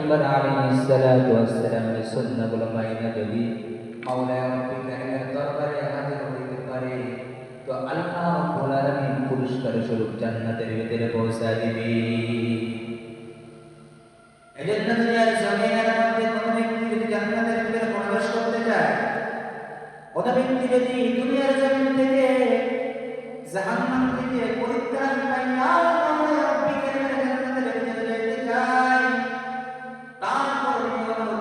পয়গম্বর আলাইহিস সালাতু ওয়াস সালামের সুন্নাহগুলো মাইনা যদি মাওলা রব্বুল কারীমের দরবারে হাজির হইতে পারে তো আল্লাহ রাব্বুল আলামিন পুরস্কার স্বরূপ জান্নাতের ভিতরে পৌঁছা দিবে। এজন্য দুনিয়ার জমিনের মধ্যে কোন ব্যক্তি যদি জান্নাতের ভিতরে প্রবেশ করতে চায়, কোন ব্যক্তি যদি দুনিয়ার জমিন থেকে জাহান্নাম থেকে পরিত্রাণ পাইয়া মাওলা রব্বুল কারীমের জান্নাতের ভিতরে যেতে চায়, তারপর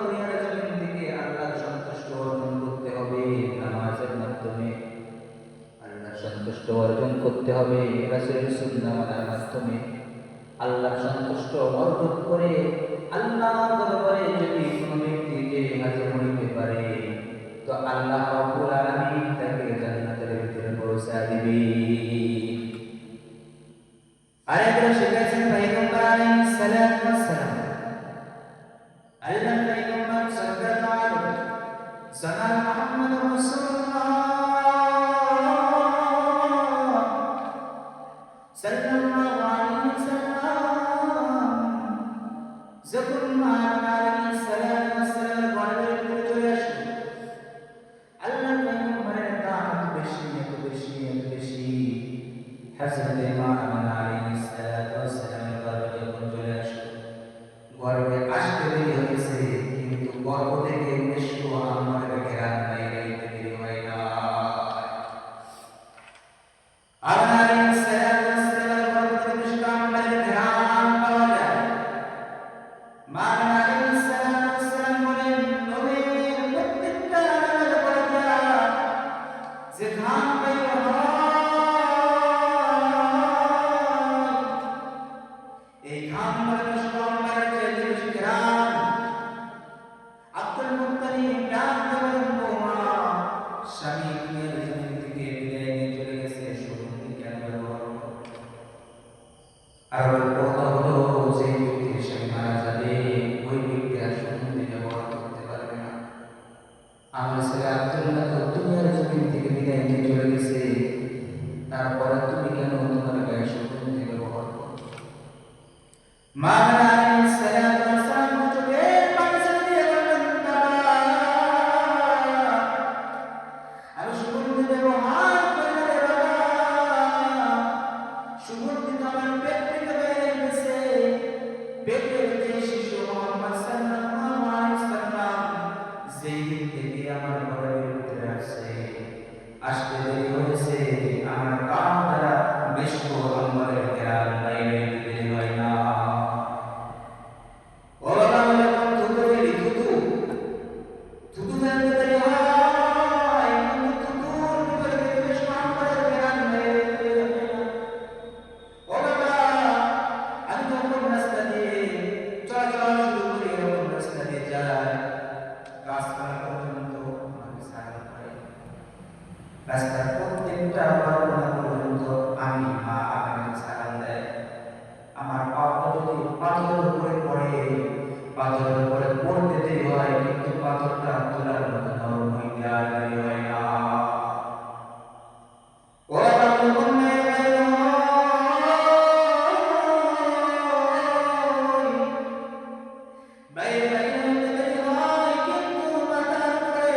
দুনিয়ার জমিন থেকে আল্লাহর সন্তুষ্ট অর্জন করতে হবে নামাজের মাধ্যমে, আল্লাহর সন্তুষ্ট অর্জন করতে হবে রাসূলের সুন্নাহ মানার মাধ্যমে। আল্লাহর সন্তুষ্ট অর্জন করে আল্লাহর দরবারে যদি কোনো ব্যক্তি যে হাজির হইতে পারে তো আল্লাহ রাব্বুল আলামিন তাকে জান্নাতের ভিতরে পৌঁছা দিবে। আরেকবার শিখাইছেন পয়গম্বর আলাইহিস সালাতু ওয়াস সালাম, আল্লাহর পয়গম্বর সাল্লাল্লাহু আলাইহি সাল্লাম মুহাম্মদুর রাসূলুল্লাহ সাল্লাল্লাহু আলাইহি ওয়াসাল্লাম যখন মহানবী আলাইহিস সালাতু ওয়াস সালামের ঘরের ভিতরে চলে আসলেন, আল্লাহর পয়গম্বরের দাওয়াত বেশি এত বেশি এত বেশি, হযরত মুহাম্মদ আলাইহিস সালাতু ওয়াস সালামের ঘরে যখন চলে আসলেন, গর্বে আসতে দেরি হয়েছে কিন্তু গর্ব থেকে মিষ্টি আমার ঘেরান বাইরে দেরি হয় না। আলাইহিস সালাতু ওয়াস সালামের গর্ব থেকে মিষ্টি আমার ঘেরান পাওয়া যায়। মানব আলাইহিস সালাতু ওয়াস সালাম বলেন, নবীর প্রত্যেকটা আলাদা দরজা যে ঘাম বের হয়, এই ঘাম মিষ্টি আমার চেয়ে বেশি ঘেরান। আব্দুল মুত্তালিব ডাক দেন, মা স্বামী দুনিয়ার জমিন থেকে বিদায় নিয়ে চলে গেছে, সুগন্ধি কেন ব্যবহার করো? আর কথা হলো যে ব্যক্তির স্বামী মারা যাবে ওই ব্যক্তি আর সুগন্ধি ব্যবহার করতে পারবে না। আমার ছেলে আব্দুল্লাহ তো দুনিয়ার জমিন থেকে বিদায় নিয়ে চলে গেছে, তারপরে তুমি কেন তোমার গায়ে সুগন্ধি ব্যবহার করো? মানব আলাইহিস সালাতু ওয়াস সালাম চোখের পানি ছেড়ে দিয়ে বললেন, বাবা আমি সুগন্ধি ব্যবহার করি না রে বাবা, সুগন্ধি তো আমার পেট থেকে বেরিয়ে গেছে। পেটের যে শিশু মুহাম্মদ সাল্লাল্লাহু আলাইহি ওয়াসাল্লাম যেই দিন থেকে আমার ঘরের ভিতরে আসছে, আসতে দেরি হয়েছে, আমার কান দ্বারা মিষ্টি আমার ঘেরান বাইরে দেরি হয় না। রাস্তার প্রত্যেকটা বর্ণনা পর্যন্ত আমি মা আমাকে সালাম দেয়। আমার পাটা যদি পাথরের উপরে পড়ে, পাথরের উপরে পড়তে দেরি হয় কিন্তু পাথরটা তোলার মতো নরম হইতে আর দেরি হয় না। ওরা তখন বন্যায় বাইরে বাইরে বাইরে হইতে দেরি হয় কিন্তু মাথার উপরে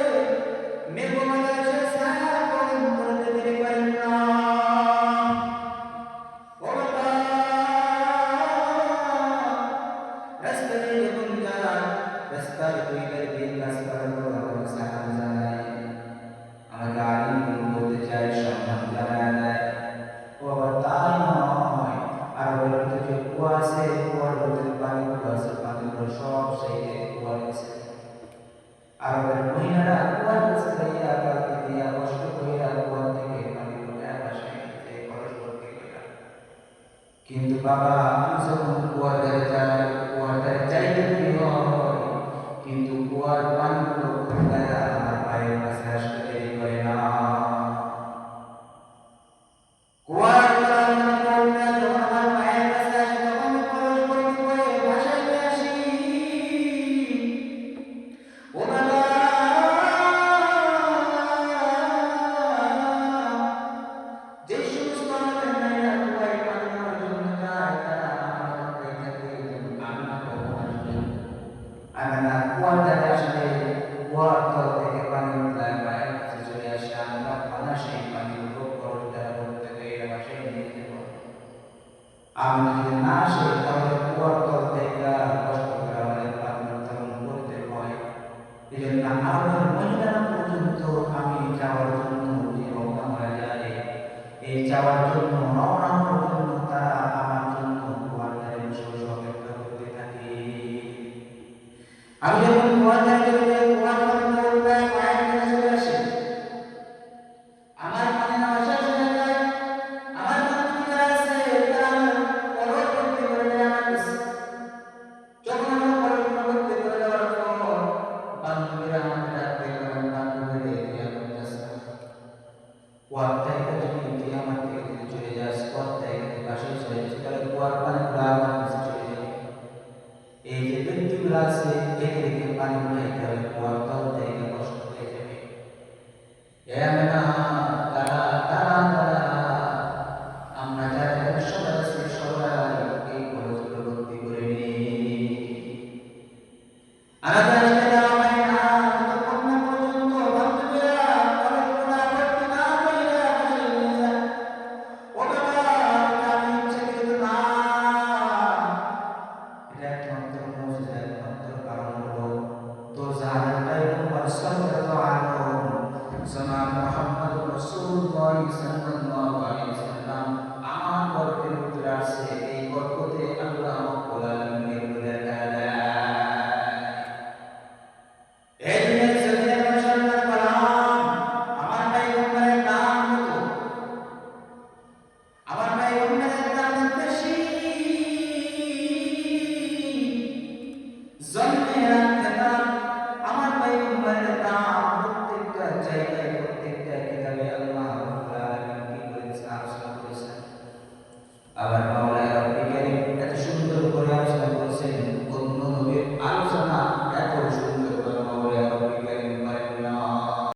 মেঘমালা এসে ছায়া প্রদান করতে দেরি করেন না। রাস্তা দিয়ে যখন যান, রাস্তার দুই ধারে কাজ করার পর আমার সালাম জানায়, আমাকে আলিম বলতে চায়, সম্মান জানায় দেয়। ও আবার তাই নয়, আর বলতে যে কুয়া আছে, কুয়ার ভিতরে পানিগুলো আছে, পানিগুলো সব সেই কুয়ার কাছে। আর মহিলারা কুয়ার কাছে যাইয়া কালকে দিয়া কষ্ট করিয়া কুয়ার থেকে পানিগুলো এক আসে খরচ করতে গেলাম। কিন্তু বাবা আমি যখন কুয়ার ধারে যাই, কুয়ার ধারে চাইতে দেরি হয় কিন্তু কুয়ার পানিগুলো আমার পায়ের কাছে আসতে দেরি করে না। কুয়ার পানি যখন আমার পায়ের কাছে আসে তখন খরচ করতে করে ভাসাইতে আসি। ও বাবা যে সমস্ত আমাদের নারীরা কুয়ায় পানি নেওয়ার জন্য যায়, তারা আমার কাছে থাকে কান্না করে আসবেন, আমি যদি না আসে তাহলে কুয়ার তল থেকে কষ্ট করে আমাদের পানি উত্তোলন করতে হয়। এই জন্য আমাদের মহিলারা পর্যন্ত আমি যাওয়ার জন্য যে রওনা হয়ে যায়, এই যাওয়ার জন্য রওনা হওয়ার জন্য তারা আমার জন্য কুয়ার ধারে বসে বসে অপেক্ষা করতে থাকে। আমি যখন কুয়ার ধারে চলে যাই, কুয়ার পানি উঠবে, পায়ের কাছে চলে আসে, আমার পানি নেওয়া শেষ হয়ে যায়। আমার বান্ধবী যারা আছে তারা আমার পরবর্তী করে দেয় আমার কাছে। যখন আমার পরবর্তী করে দেওয়ার পর বান্ধবীরা আমাকে ডাকতে পারেন, বান্ধবীরা এগিয়ে করতেছে কুয়ার থেকে যদি তুই আমার থেকে যদি চলে যাস, কুয়ার থেকে যদি পাশে চলে যাস, তাহলে কুয়ার পানিগুলো আমার কাছে চলে যাবে। এই যে ব্যক্তিগুলো আছে একে একে পানি উঠাইতে হবে, কুয়ার তল থেকে কষ্ট হয়ে যাবে। এমনা তারা তারা তারা আমরা যারা এখানে সবাই আছি সবাই এই খরচগুলো ভর্তি করে নিই। আমাদের আসলে দেওয়া হয় না, যতক্ষণ না পর্যন্ত বান্ধবীরা খরচগুলো ভর্তি না করে বসে নিয়ে যায়। ও বাবা, এটা আমি ইচ্ছাকৃত না, এটা একমাত্র মুজিজা, একমাত্র কারণ হলো তো জাহানের পয়গম্বর সাল্লাল্লাহু আলাইহি ওয়াসাল্লাম মুহাম্মদ রাসূলুল্লাহ সাল্লাল্লাহু আলাইহি ওয়াসাল্লাম আমার গর্ভের ভিতরে আছে। এই গর্ভতে আল্লাহ রাব্বুল আলামিন দেখা দেয়। এই দুনিয়ার জমিনে মাশাআল্লাহ কালাম, আমার পয়গম্বরের নাম কত, আমার পয়গম্বরের নাম বেশি, জন্মে রাখতে নাম আমার পয়গম্বরের নাম প্রত্যেকটা জায়গায় প্রত্যেকটা কিতাবে আল্লাহ রাব্বুল আলামিন কি করেছেন, আলোচনা করেছেন। আবার মাওলানা রাব্বুল কারীম এত সুন্দর করে আলোচনা করেছেন, অন্য নবীর আলোচনা